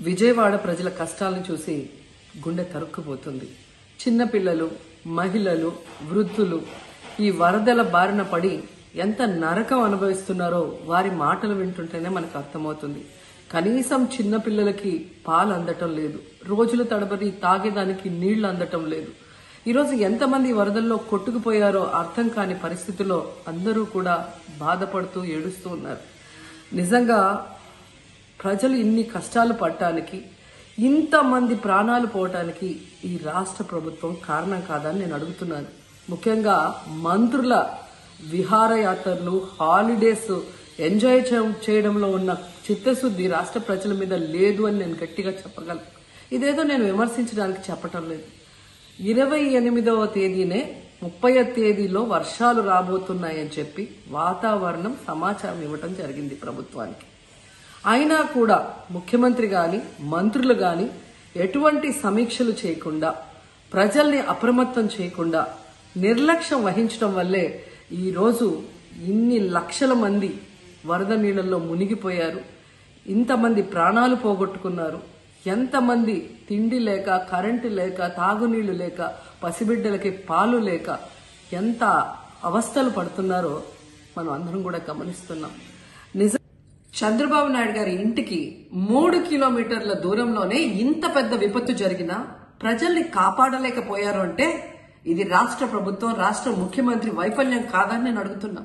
విజయవాడ ప్రజల కష్టాలను చూసి గుండె తరుక్కుపోతుంది. చిన్నపిల్లలు, మహిళలు, వృద్ధులు ఈ వరదల బారిన పడి ఎంత నరకం అనుభవిస్తున్నారో వారి మాటలు వింటుంటేనే మనకు అర్థమవుతుంది. కనీసం చిన్నపిల్లలకి పాలు అందటం లేదు, రోజుల తడబడి తాగేదానికి నీళ్లు అందటం లేదు. ఈరోజు ఎంతమంది వరదల్లో కొట్టుకుపోయారో అర్థం కాని పరిస్థితుల్లో అందరూ కూడా బాధపడుతూ ఏడుస్తూ ఉన్నారు. నిజంగా ప్రజలు ఇన్ని కష్టాలు పడటానికి, ఇంతమంది ప్రాణాలు పోవటానికి ఈ రాష్ట్ర ప్రభుత్వం కారణం కాదని నేను అడుగుతున్నాను. ముఖ్యంగా మంత్రుల విహారయాత్రలు, హాలిడేస్ ఎంజాయ్ చేయడంలో ఉన్న చిత్తశుద్ధి రాష్ట్ర ప్రజల మీద లేదు అని నేను గట్టిగా చెప్పగలను. ఇదేదో నేను విమర్శించడానికి చెప్పటం లేదు. 28వ తేదీనే 30వ తేదీలో వర్షాలు రాబోతున్నాయని చెప్పి వాతావరణం సమాచారం ఇవ్వటం జరిగింది ప్రభుత్వానికి. అయినా కూడా ముఖ్యమంత్రి గాని, మంత్రులు గాని ఎటువంటి సమీక్షలు చేయకుండా, ప్రజల్ని అప్రమత్తం చేయకుండా నిర్లక్ష్యం వహించడం వల్లే ఈరోజు ఇన్ని లక్షల మంది వరద నీళ్లలో మునిగిపోయారు. ఇంతమంది ప్రాణాలు పోగొట్టుకున్నారు. ఎంతమంది తిండి లేక, కరెంటు లేక, తాగునీళ్లు లేక, పసిబిడ్డలకి పాలు లేక ఎంత అవస్థలు పడుతున్నారో మనం అందరం కూడా గమనిస్తున్నాం. చంద్రబాబు నాయుడు గారి ఇంటికి 3 కిలోమీటర్ల దూరంలోనే ఇంత పెద్ద విపత్తు జరిగినా ప్రజల్ని కాపాడలేకపోయారు అంటే ఇది రాష్ట్ర ప్రభుత్వం, రాష్ట్ర ముఖ్యమంత్రి వైఫల్యం కాదని నేను అడుగుతున్నా.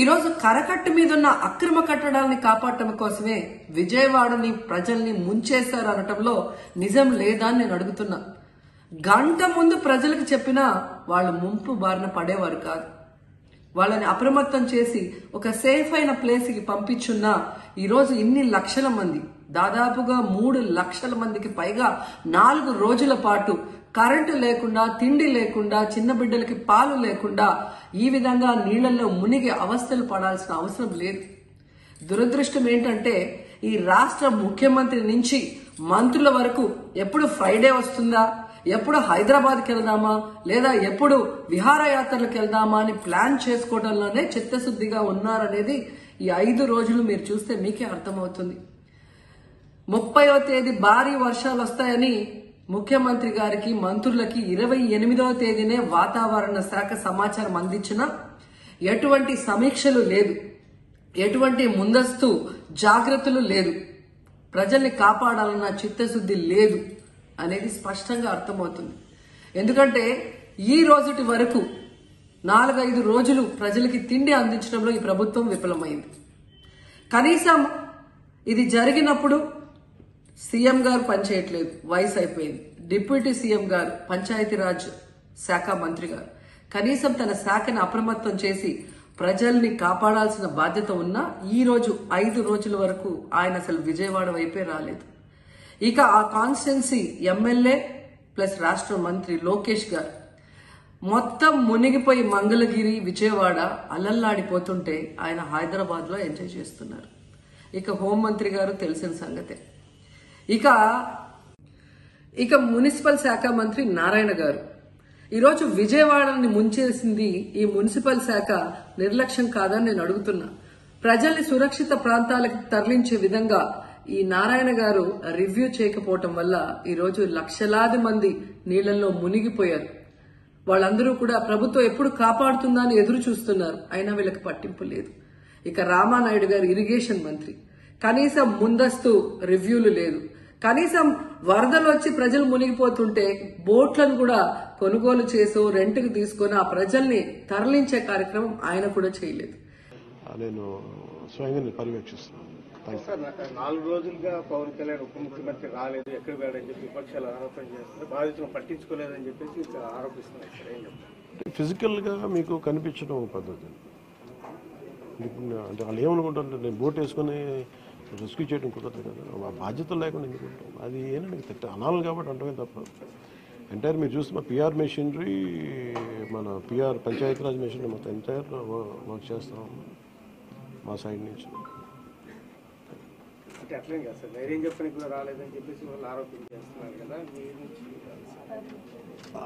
ఈరోజు కరకట్టు మీదున్న అక్రమ కట్టడాలని కాపాడటం కోసమే విజయవాడని, ప్రజల్ని ముంచేశారు అనటంలో నిజం లేదా అని నేను అడుగుతున్నా. గంట ముందు ప్రజలకు చెప్పినా వాళ్ళు ముంపు బారిన పడేవారు కాదు. వాళ్ళని అప్రమత్తం చేసి ఒక సేఫ్ అయిన ప్లేస్ కి పంపించున్నా ఈరోజు ఇన్ని లక్షల మంది, దాదాపుగా 3 లక్షల మందికి పైగా 4 రోజుల పాటు కరెంటు లేకుండా, తిండి లేకుండా, చిన్న బిడ్డలకి పాలు లేకుండా ఈ విధంగా నీళ్లలో మునిగి అవస్థలు పడాల్సిన అవసరం లేదు. దురదృష్టం ఏంటంటే ఈ రాష్ట్ర ముఖ్యమంత్రి నుంచి మంత్రుల వరకు ఎప్పుడు ఫ్రైడే వస్తుందా, ఎప్పుడు హైదరాబాద్కి వెళ్దామా, లేదా ఎప్పుడు విహారయాత్రలకు వెళ్దామా అని ప్లాన్ చేసుకోవడంలోనే చిత్తశుద్ధిగా ఉన్నారనేది ఈ 5 రోజులు మీరు చూస్తే మీకే అర్థమవుతుంది. 30వ తేదీ భారీ వర్షాలు వస్తాయని ముఖ్యమంత్రి గారికి, మంత్రులకి 28వ తేదీనే వాతావరణ శాఖ సమాచారం అందించినా ఎటువంటి సమీక్షలు లేదు, ఎటువంటి ముందస్తు జాగ్రత్తలు లేదు, ప్రజల్ని కాపాడాలన్న చిత్తశుద్ధి లేదు అనేది స్పష్టంగా అర్థమవుతుంది. ఎందుకంటే ఈ రోజుటి వరకు 4-5 రోజులు ప్రజలకి తిండి అందించడంలో ఈ ప్రభుత్వం విఫలమైంది. కనీసం ఇది జరిగినప్పుడు సీఎం గారు పనిచేయట్లేదు, వయసు అయిపోయింది. డిప్యూటీ సీఎం గారు, పంచాయతీరాజ్ శాఖ మంత్రి గారు కనీసం తన శాఖను అప్రమత్తం చేసి ప్రజల్ని కాపాడాల్సిన బాధ్యత ఉన్నా ఈ రోజు 5 రోజుల వరకు ఆయన అసలు విజయవాడ వైపే రాలేదు. ఇక ఆ కాన్స్టిట్యున్సీ ఎమ్మెల్యే ప్లస్ రాష్ట్ర మంత్రి లోకేష్ గారు మొత్తం మునిగిపోయి మంగళగిరి, విజయవాడ అలల్లాడిపోతుంటే ఆయన హైదరాబాద్ లో ఎంజాయ్ చేస్తున్నారు. ఇక హోంమంత్రి గారు తెలిసిన సంగతే. ఇక మున్సిపల్ శాఖ మంత్రి నారాయణ గారు ఈరోజు విజయవాడని ముంచేసింది ఈ మున్సిపల్ శాఖ నిర్లక్ష్యం కాదని నేను అడుగుతున్నా. ప్రజల్ని సురక్షిత ప్రాంతాలకు తరలించే విధంగా ఈ నారాయణ గారు రివ్యూ చేయకపోవటం వల్ల ఈరోజు లక్షలాది మంది నీళ్లలో మునిగిపోయారు. వాళ్ళందరూ కూడా ప్రభుత్వం ఎప్పుడు కాపాడుతుందా అని ఎదురు చూస్తున్నారు. అయినా వీళ్ళకి పట్టింపు లేదు. ఇక రామానాయుడు గారు ఇరిగేషన్ మంత్రి, కనీసం ముందస్తు రివ్యూలు లేదు. కనీసం వరదలు వచ్చి ప్రజలు మునిగిపోతుంటే బోట్లను కూడా కొనుగోలు చేసో రెంట్కి తీసుకొని ఆ ప్రజల్ని తరలించే కార్యక్రమం ఆయన కూడా చేయలేదు. నేను స్వయంగా పర్యవేక్షిస్తున్నాను. 4 రోజులుగా పవన్ కళ్యాణ్ ఉప ముఖ్యమంత్రి రాలేదు, ఎక్కడ వెళ్ళని చెప్పి విపక్షాలు ఆరోపణ చేస్తున్నారు. బాధితులను పట్టించుకోలేదని చెప్పేసి ఆరోపిస్తున్నారు. ఫిజికల్ గా మీకు కనిపించడం పద్ధతి అంటే వాళ్ళు ఏమనుకుంటారు, నేను బోట్ వేసుకుని రెస్క్యూ చేయడం కుదరదు కదా, ఆ బాధ్యతలు లేకుండా ఎందుకుంటాం. అది ఏంటంటే అనాలి కాబట్టి అంటమే తప్ప ఎంటైర్ మీరు చూస్తే మా పిఆర్ మెషినరీ, మన పిఆర్ పంచాయతీరాజ్ మెషినరీ మొత్తం ఎంటైర్ వర్క్ చేస్తాం మా సైడ్ నుంచి. అట్లేం కాదు సార్, ధైర్యం చెప్పడానికి కూడా రాలేదని చెప్పేసి వాళ్ళు ఆరోపణ చేస్తున్నారు కదా.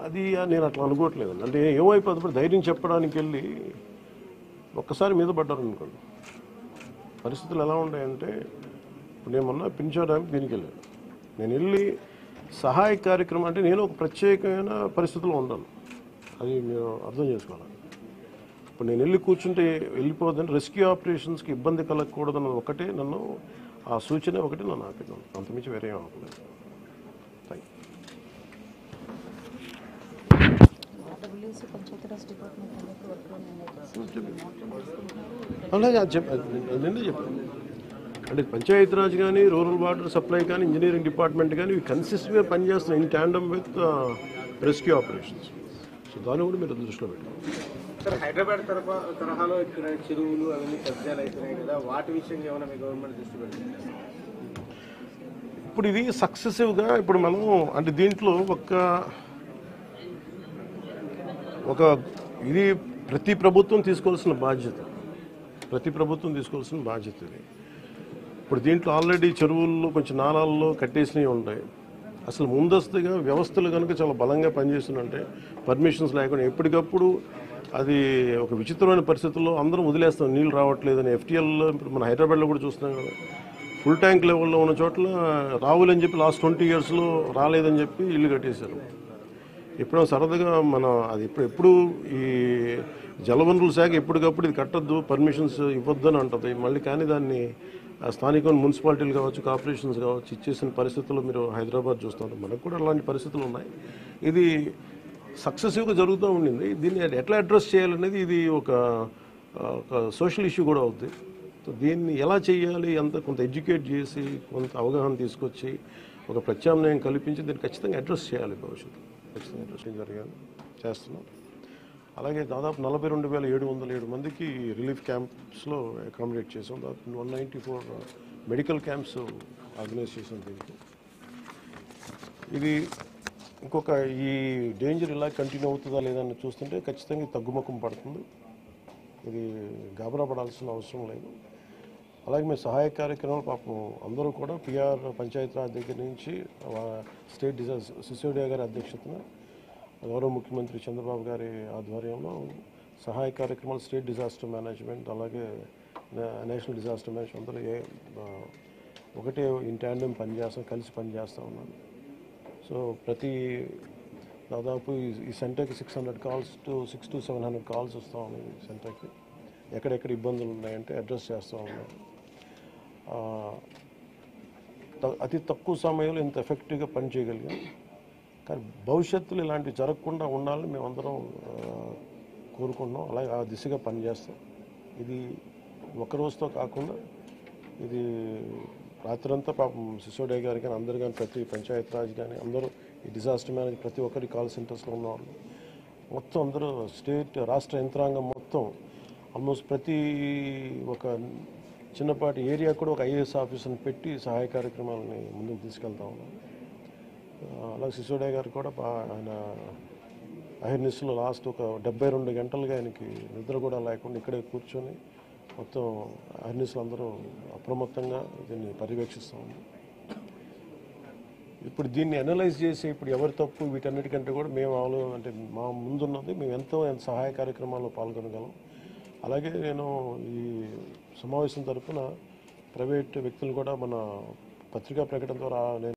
అది నేను అట్లా అనుకోవట్లేదండి. అంటే ఏమైపోతుంది, ధైర్యం చెప్పడానికి వెళ్ళి ఒక్కసారి మీద పడ్డారు అనుకోండి, పరిస్థితులు ఎలా ఉంటాయంటే ఇప్పుడు నేను మొన్న పింఛా డ్యామ్ దీనికి వెళ్ళాను. నేను వెళ్ళి సహాయ కార్యక్రమం అంటే నేను ఒక ప్రత్యేకమైన పరిస్థితిలో ఉన్నాను, అది మీరు అర్థం చేసుకోవాలి. ఇప్పుడు నేను వెళ్ళి కూర్చుంటే వెళ్ళిపోదని రెస్క్యూ ఆపరేషన్స్కి ఇబ్బంది కలగకూడదన్నది ఒకటే నన్ను, ఆ సూచన ఒకటి నన్ను ఆపినాను, అంతమించి వేరే ఏం ఆపలేదు. Thank you. అలాగే నిన్నే చెప్పాను అంటే పంచాయతీరాజ్ కానీ, రూరల్ వాటర్ సప్లై కానీ, ఇంజనీరింగ్ డిపార్ట్మెంట్ కానీ ఇవి కన్సిస్టెంట్గా పనిచేస్తున్నాయి in tandem with rescue operations. So దాన్ని కూడా మీరు దృష్టిలో పెట్టాలి. సార్, హైదరాబాద్ తరహాలో ఇక్కడ చెరువులు అవన్నీ కబ్జాలు అవుతున్నాయి కదా, వాటి విషయంగా ఏమైనా మీ గవర్నమెంట్ దృష్టి పెడుతుంది? ఇప్పుడు ఇది సక్సెసివ్గా ఇప్పుడు మనం అంటే దీంట్లో ఒక ఇది ప్రతి ప్రభుత్వం తీసుకోవాల్సిన బాధ్యత, ఇది. ఇప్పుడు దీంట్లో ఆల్రెడీ చెరువుల్లో కొంచెం నాలాల్లో కట్టేసినవి ఉంటాయి. అసలు ముందస్తుగా వ్యవస్థలు కనుక చాలా బలంగా పనిచేస్తుందంటే పర్మిషన్స్ లేకుండా ఎప్పటికప్పుడు అది ఒక విచిత్రమైన పరిస్థితుల్లో అందరం వదిలేస్తాం, నీళ్ళు రావట్లేదని. ఎఫ్టీఎల్లో ఇప్పుడు మన హైదరాబాద్లో కూడా చూస్తున్నాం కదా, ఫుల్ ట్యాంక్ లెవెల్లో ఉన్న చోట్ల రావులని చెప్పి లాస్ట్ 20 yearsలో రాలేదని చెప్పి ఇల్లు కట్టేశారు. ఎప్పుడో సరదాగా అది ఎప్పుడు ఈ జలవనరుల శాఖ ఎప్పటికప్పుడు ఇది కట్టద్దు, పర్మిషన్స్ ఇవ్వద్దని అంటుంది మళ్ళీ. కానీ దాన్ని స్థానిక మున్సిపాలిటీలు కావచ్చు, కార్పొరేషన్స్ కావచ్చు ఇచ్చేసిన పరిస్థితుల్లో మీరు హైదరాబాద్ చూస్తున్నారు. మనకు కూడా అలాంటి పరిస్థితులు ఉన్నాయి. ఇది సక్సెసివ్గా జరుగుతూ ఉండింది. దీన్ని ఎట్లా అడ్రస్ చేయాలనేది ఇది ఒక సోషల్ ఇష్యూ కూడా అవుతుంది. సో దీన్ని ఎలా చేయాలి, కొంత ఎడ్యుకేట్ చేసి, కొంత అవగాహన తీసుకొచ్చి, ఒక ప్రత్యామ్నాయం కల్పించి దీన్ని ఖచ్చితంగా అడ్రస్ చేయాలి. భవిష్యత్తు ఖచ్చితంగా అడ్రస్ చేస్తున్నాం. అలాగే దాదాపు 42,707 మందికి రిలీఫ్ క్యాంప్స్లో అకామిడేట్ చేసాం. దాదాపు 194 మెడికల్ క్యాంప్స్ ఆర్గనైజ్ చేసాం. దీంట్లో ఇది ఇంకొక ఈ డేంజర్ ఇలా కంటిన్యూ అవుతుందా లేదని చూస్తుంటే ఖచ్చితంగా తగ్గుముఖం పడుతుంది. ఇది గాబరా పడాల్సిన అవసరం లేదు. అలాగే మేము సహాయ కార్యక్రమాలు పాపం అందరూ కూడా పిఆర్ పంచాయతీరాజ్ దగ్గర నుంచి స్టేట్ సిసోడియా గారి అధ్యక్షతన గౌరవ ముఖ్యమంత్రి చంద్రబాబు గారి ఆధ్వర్యంలో సహాయ కార్యక్రమాలు, స్టేట్ డిజాస్టర్ మేనేజ్మెంట్ అలాగే నేషనల్ డిజాస్టర్ మేనేజ్మెంట్ అందరూ ఒకటే ఇన్ ట్యాండమ్ కలిసి పనిచేస్తూ ఉన్నాను. సో దాదాపు ఈ సెంటర్కి 600 to 700 కాల్స్ వస్తూ ఉన్నాయి. ఈ సెంటర్కి ఎక్కడెక్కడ ఇబ్బందులు ఉన్నాయంటే అడ్రస్ చేస్తూ ఉన్నాం. అతి తక్కువ సమయంలో ఇంత ఎఫెక్టివ్గా పనిచేయగలిగాం. కానీ భవిష్యత్తులో ఇలాంటివి జరగకుండా ఉండాలని మేమందరం కోరుకుంటున్నాం. అలాగే ఆ దిశగా పనిచేస్తాం. ఇది ఒక రోజుతో కాకుండా ఇది రాత్రంతా పాపం సిసోడియా గారి కానీ అందరు కానీ ప్రతి పంచాయతీరాజ్ కానీ అందరూ ఈ డిజాస్టర్ మేనేజ్ ప్రతి ఒక్కరి కాల్ సెంటర్స్లో ఉన్నవాళ్ళు మొత్తం అందరూ రాష్ట్ర యంత్రాంగం మొత్తం ఆల్మోస్ట్ ప్రతి ఒక చిన్నపాటి ఏరియా కూడా ఒక ఐఏఎస్ ఆఫీసర్ని పెట్టి సహాయ కార్యక్రమాలని ముందుకు తీసుకెళ్తా ఉన్నాం. అలాగే సిసోడియా గారు కూడా ఆయన అహిర్నిస్లో లాస్ట్ ఒక 72 గంటలుగా ఆయనకి నిద్ర కూడా లేకుండా ఇక్కడే కూర్చొని మొత్తం అహిర్నిస్లు అందరూ అప్రమత్తంగా దీన్ని పర్యవేక్షిస్తూ ఉన్నాం. ఇప్పుడు దీన్ని అనలైజ్ చేసి ఇప్పుడు ఎవరి తప్పు వీటన్నిటికంటే కూడా మేము అంటే మా ముందున్నది మేము ఎంతో సహాయ కార్యక్రమాల్లో పాల్గొనగలం. అలాగే నేను ఈ సమావేశం తరఫున ప్రైవేట్ వ్యక్తులు కూడా మన పత్రికా ప్రకటన ద్వారా నేను